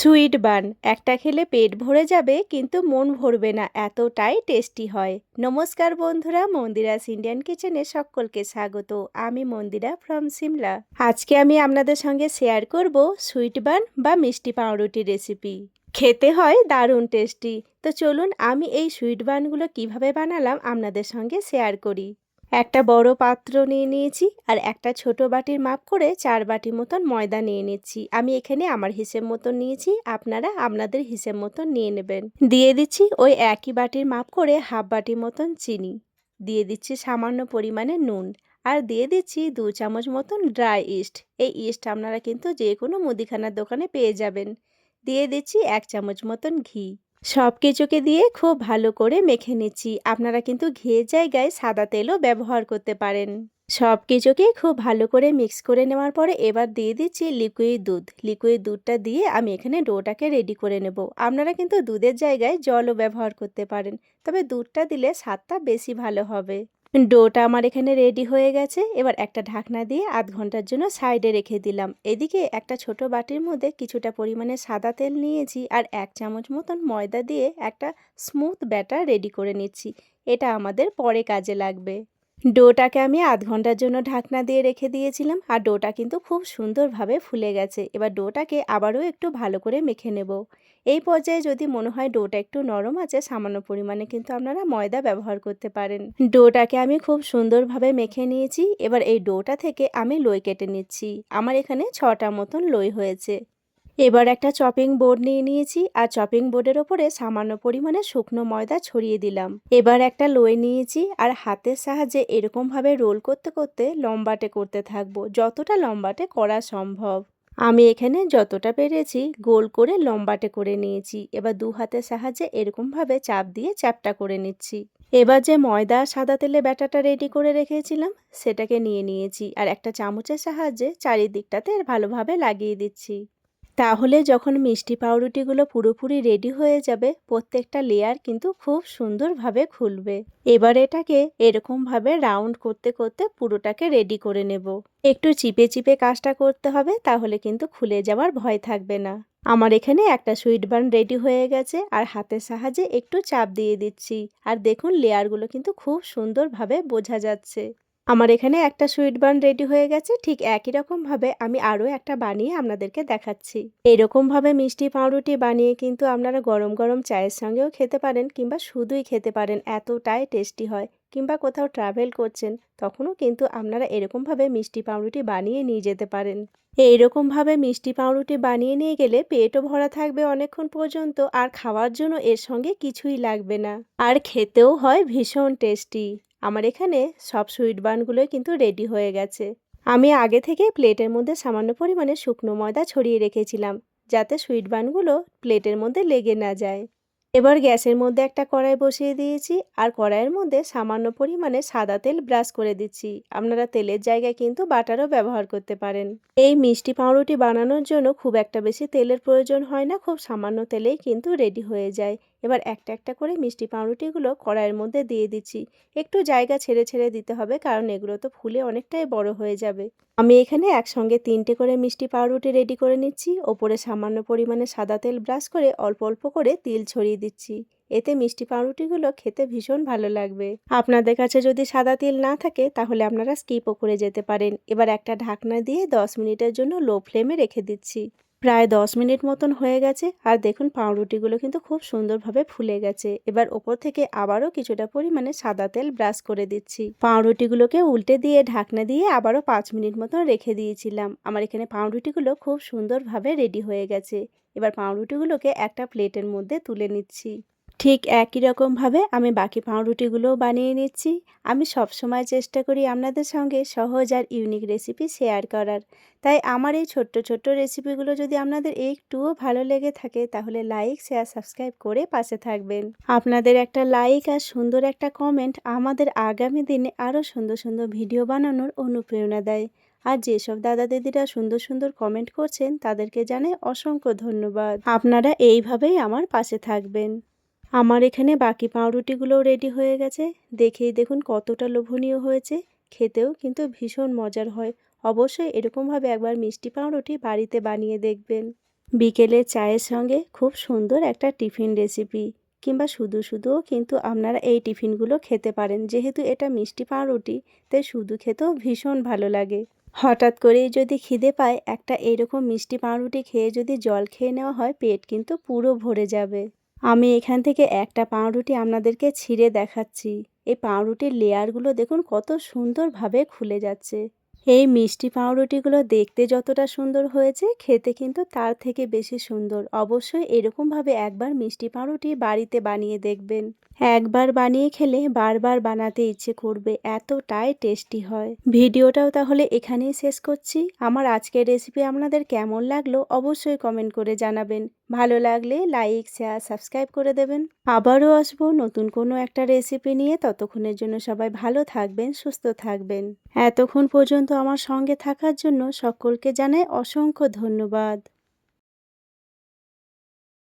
Sweet বান একটা খেলে পেট ভরে যাবে কিন্তু মন ভরবে না, এতটাই টেস্টি হয়। নমস্কার বন্ধুরা, মন্দিরাস ইন্ডিয়ান কিচেনে সকলকে স্বাগত। আমি মন্দিরা ফ্রম সিমলা। আজকে আমি আপনাদের সঙ্গে শেয়ার করব সুইট বান বা মিষ্টি পাউরুটি রেসিপি। খেতে হয় দারুণ টেস্টি। তো চলুন আমি এই সুইট বানগুলো কিভাবে বানালাম আপনাদের সঙ্গে শেয়ার করি। একটা বড় পাত্র নিয়ে নিয়েছি আর একটা ছোট বাটির মাপ করে 4 বাটি মতন ময়দা নিয়ে নিচ্ছি। আমি এখানে আমার হিসেব মতন নিয়েছি, আপনারা আপনাদের হিসেব মতন নিয়ে নেবেন। দিয়ে দিচ্ছি ওই একই বাটির মাপ করে হাফ বাটি মতন চিনি, দিয়ে দিচ্ছি সামান্য পরিমাণে নুন, আর দিয়ে দিচ্ছি 2 চামচ মতন ড্রাই ইস্ট। এই ইস্ট আপনারা কিন্তু যে কোনো মুদিখানার দোকানে পেয়ে যাবেন। দিয়ে দিচ্ছি 1 চামচ মতন ঘি। সব কিছুকে দিয়ে খুব ভালো করে মেখে নিচ্ছি। আপনারা কিন্তু ঘিয়ের জায়গায় সাদা তেলও ব্যবহার করতে পারেন। সব কিছুকে খুব ভালো করে মিক্স করে নেওয়ার পরে এবার দিয়ে দিচ্ছি লিকুইড দুধ। লিকুইড দুধটা দিয়ে আমি এখানে ডোটাকে রেডি করে নেব। আপনারা কিন্তু দুধের জায়গায় জলও ব্যবহার করতে পারেন, তবে দুধটা দিলে স্বাদটা বেশি ভালো হবে। ডোটা আমার এখানে রেডি হয়ে গেছে। এবার একটা ঢাকনা দিয়ে আধ ঘন্টার জন্য সাইডে রেখে দিলাম। এদিকে একটা ছোট বাটির মধ্যে কিছুটা পরিমাণে সাদা তেল নিয়েছি আর 1 চামচ মতন ময়দা দিয়ে একটা স্মুথ ব্যাটার রেডি করে নিচ্ছি। এটা আমাদের পরে কাজে লাগবে। ডোটাকে আমি আধ ঘন্টার জন্য ঢাকনা দিয়ে রেখে দিয়েছিলাম আর ডোটা কিন্তু খুব সুন্দরভাবে ফুলে গেছে। এবার ডোটাকে আবারও একটু ভালো করে মেখে নেব। এই পর্যায়ে যদি মনে হয় ডোটা একটু নরম আছে, সামান্য পরিমাণে কিন্তু আপনারা ময়দা ব্যবহার করতে পারেন। ডোটাকে আমি খুব সুন্দরভাবে মেখে নিয়েছি। এবার এই ডোটা থেকে আমি লই কেটে নিচ্ছি। আমার এখানে 6টা মতন লই হয়েছে। এবার একটা চপিং বোর্ড নিয়ে নিয়েছি আর চপিং বোর্ডের ওপরে সামান্য পরিমাণে শুকনো ময়দা ছড়িয়ে দিলাম। এবার একটা লই নিয়েছি আর হাতের সাহায্যে এরকমভাবে রোল করতে করতে লম্বাটে করতে থাকবো, যতটা লম্বাটে করা সম্ভব। আমি এখানে যতটা পেরেছি গোল করে লম্বাটে করে নিয়েছি। এবার 2 হাতের সাহায্যে এরকমভাবে চাপ দিয়ে চ্যাপ্টা করে নিচ্ছি। এবার যে ময়দা সাদা তেলে ব্যাটারটা রেডি করে রেখেছিলাম সেটাকে নিয়ে নিয়েছি আর একটা চামচের সাহায্যে চারিদিকটাতে ভালোভাবে লাগিয়ে দিচ্ছি। তাহলে যখন মিষ্টি পাউরুটিগুলো পুরোপুরি রেডি হয়ে যাবে, প্রত্যেকটা লেয়ার কিন্তু খুব সুন্দরভাবে খুলবে। এবার এটাকে এরকমভাবে রাউন্ড করতে করতে পুরোটাকে রেডি করে নেব। একটু চিপে চিপে কাজটা করতে হবে, তাহলে কিন্তু খুলে যাওয়ার ভয় থাকবে না। আমার এখানে একটা সুইট বান রেডি হয়ে গেছে আর হাতের সাহায্যে একটু চাপ দিয়ে দিচ্ছি। আর দেখুন লেয়ারগুলো কিন্তু খুব সুন্দরভাবে বোঝা যাচ্ছে। আমার এখানে একটা সুইট বান রেডি হয়ে গেছে। ঠিক একই রকমভাবে আমি আরও একটা বানিয়ে আপনাদেরকে দেখাচ্ছি। এরকমভাবে মিষ্টি পাউরুটি বানিয়ে কিন্তু আপনারা গরম গরম চায়ের সঙ্গেও খেতে পারেন কিংবা শুধুই খেতে পারেন, এতটাই টেস্টি হয়। কিংবা কোথাও ট্রাভেল করছেন তখনও কিন্তু আপনারা এরকমভাবে মিষ্টি পাউরুটি বানিয়ে নিয়ে যেতে পারেন। এইরকমভাবে মিষ্টি পাউরুটি বানিয়ে নিয়ে গেলে পেটও ভরা থাকবে অনেকক্ষণ পর্যন্ত, আর খাওয়ার জন্য এর সঙ্গে কিছুই লাগবে না, আর খেতেও হয় ভীষণ টেস্টি। আমার এখানে সব সুইট বানগুলোই কিন্তু রেডি হয়ে গেছে। আমি আগে থেকে প্লেটের মধ্যে সামান্য পরিমাণে শুকনো ময়দা ছড়িয়ে রেখেছিলাম, যাতে সুইট বানগুলো প্লেটের মধ্যে লেগে না যায়। এবার গ্যাসের মধ্যে একটা কড়াই বসিয়ে দিয়েছি আর কড়াইয়ের মধ্যে সামান্য পরিমাণে সাদা তেল ব্রাশ করে দিচ্ছি। আপনারা তেলের জায়গায় কিন্তু বাটারও ব্যবহার করতে পারেন। এই মিষ্টি পাউরুটি বানানোর জন্য খুব একটা বেশি তেলের প্রয়োজন হয় না, খুব সামান্য তেলেই কিন্তু রেডি হয়ে যায়। এবার একটা একটা করে মিষ্টি পাউরুটিগুলো কড়াইয়ের মধ্যে দিয়ে দিচ্ছি। একটু জায়গা ছেড়ে ছেড়ে দিতে হবে, কারণ এগুলো তো ফুলে অনেকটাই বড় হয়ে যাবে। আমি এখানে একসঙ্গে 3টে করে মিষ্টি পাউরুটি রেডি করে নিচ্ছি। ওপরে সামান্য পরিমাণে সাদা তেল ব্রাশ করে অল্প অল্প করে তিল ছড়িয়ে দিচ্ছি। এতে মিষ্টি পাউরুটিগুলো খেতে ভীষণ ভালো লাগবে। আপনাদের কাছে যদি সাদা তিল না থাকে তাহলে আপনারা স্কিপও করে যেতে পারেন। এবার একটা ঢাকনা দিয়ে 10 মিনিটের জন্য লো ফ্লেমে রেখে দিচ্ছি। প্রায় 10 মিনিট মতন হয়ে গেছে আর দেখুন পাউরুটিগুলো কিন্তু খুব সুন্দরভাবে ফুলে গেছে। এবার ওপর থেকে আবারও কিছুটা পরিমাণে সাদা তেল ব্রাশ করে দিচ্ছি। পাউরুটিগুলোকে উল্টে দিয়ে ঢাকনা দিয়ে আবারও 5 মিনিট মতন রেখে দিয়েছিলাম। আমার এখানে পাউরুটিগুলো খুব সুন্দরভাবে রেডি হয়ে গেছে। এবার পাউরুটিগুলোকে একটা প্লেটের মধ্যে তুলে নিচ্ছি। ঠিক একই রকমভাবে আমি বাকি পাউরুটিগুলোও বানিয়ে নিচ্ছি। আমি সবসময় চেষ্টা করি আপনাদের সঙ্গে সহজ আর ইউনিক রেসিপি শেয়ার করার। তাই আমার এই ছোট্ট ছোট্ট রেসিপিগুলো যদি আপনাদের একটুও ভালো লেগে থাকে তাহলে লাইক, শেয়ার, সাবস্ক্রাইব করে পাশে থাকবেন। আপনাদের একটা লাইক আর সুন্দর একটা কমেন্ট আমাদের আগামী দিনে আরও সুন্দর সুন্দর ভিডিও বানানোর অনুপ্রেরণা দেয়। আর যেসব দাদা দিদিরা সুন্দর সুন্দর কমেন্ট করছেন তাদেরকে জানাই অসংখ্য ধন্যবাদ। আপনারা এইভাবেই আমার পাশে থাকবেন। আমার এখানে বাকি পাউরুটিগুলোও রেডি হয়ে গেছে। দেখেই দেখুন কতটা লোভনীয় হয়েছে, খেতেও কিন্তু ভীষণ মজার হয়। অবশ্যই এরকমভাবে একবার মিষ্টি পাউরুটি বাড়িতে বানিয়ে দেখবেন। বিকেলের চায়ের সঙ্গে খুব সুন্দর একটা টিফিন রেসিপি, কিংবা শুধু শুধুও কিন্তু আপনারা এই টিফিনগুলো খেতে পারেন। যেহেতু এটা মিষ্টি পাউরুটি, তাই শুধু খেতেও ভীষণ ভালো লাগে। হঠাৎ করেই যদি খিদে পায়, একটা এরকম মিষ্টি পাউরুটি খেয়ে যদি জল খেয়ে নেওয়া হয়, পেট কিন্তু পুরো ভরে যাবে। আমি এখান থেকে একটা পাউরুটি আপনাদেরকে ছিঁড়ে দেখাচ্ছি। এই পাউরুটির লেয়ারগুলো দেখুন কত সুন্দরভাবে খুলে যাচ্ছে। এই মিষ্টি পাউরুটিগুলো দেখতে যতটা সুন্দর হয়েছে, খেতে কিন্তু তার থেকে বেশি সুন্দর। অবশ্যই এরকমভাবে একবার মিষ্টি পাউরুটি বাড়িতে বানিয়ে দেখবেন। একবার বানিয়ে খেলে বারবার বানাতে ইচ্ছে করবে, এতটাই টেস্টি হয়। ভিডিওটাও তাহলে এখানেই শেষ করছি। আমার আজকের রেসিপি আপনাদের কেমন লাগলো অবশ্যই কমেন্ট করে জানাবেন। ভালো লাগলে লাইক, শেয়ার, সাবস্ক্রাইব করে দেবেন। আবারও আসবো নতুন কোনো একটা রেসিপি নিয়ে। ততক্ষণের জন্য সবাই ভালো থাকবেন, সুস্থ থাকবেন। এতক্ষণ পর্যন্ত আমার সঙ্গে থাকার জন্য সকলকে জানাই অসংখ্য ধন্যবাদ।